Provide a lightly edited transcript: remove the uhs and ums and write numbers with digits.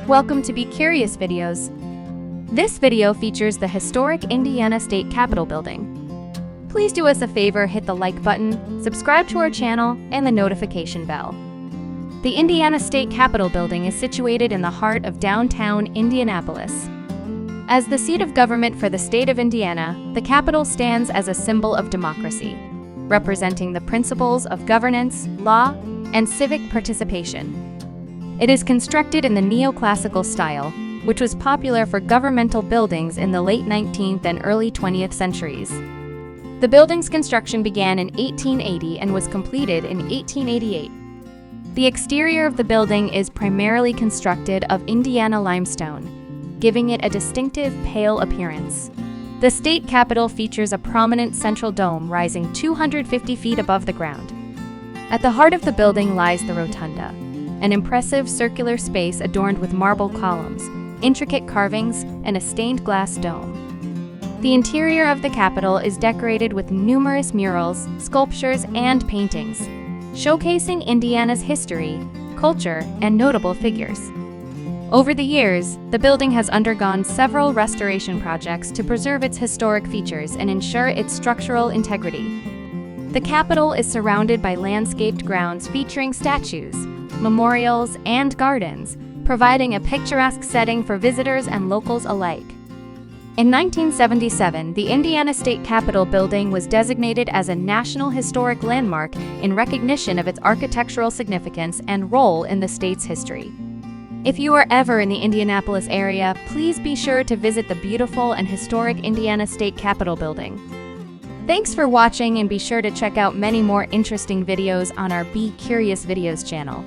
Welcome to Be Curious Videos. This video features the historic Indiana State Capitol building. Please do us a favor, hit the like button, subscribe to our channel, and the notification bell. The Indiana State Capitol building is situated in the heart of downtown Indianapolis. As the seat of government for the state of Indiana, the Capitol stands as a symbol of democracy, representing the principles of governance, law, and civic participation. It is constructed in the neoclassical style, which was popular for governmental buildings in the late 19th and early 20th centuries. The building's construction began in 1880 and was completed in 1888. The exterior of the building is primarily constructed of Indiana limestone, giving it a distinctive pale appearance. The state capitol features a prominent central dome rising 250 feet above the ground. At the heart of the building lies the rotunda, an impressive circular space adorned with marble columns, intricate carvings, and a stained glass dome. The interior of the Capitol is decorated with numerous murals, sculptures, and paintings, showcasing Indiana's history, culture, and notable figures. Over the years, the building has undergone several restoration projects to preserve its historic features and ensure its structural integrity. The Capitol is surrounded by landscaped grounds featuring statues, memorials, and gardens, providing a picturesque setting for visitors and locals alike. In 1977, the Indiana State Capitol building was designated as a National Historic Landmark in recognition of its architectural significance and role in the state's history. If you are ever in the Indianapolis area, please be sure to visit the beautiful and historic Indiana State Capitol building. Thanks for watching, and be sure to check out many more interesting videos on our Be Curious Videos channel.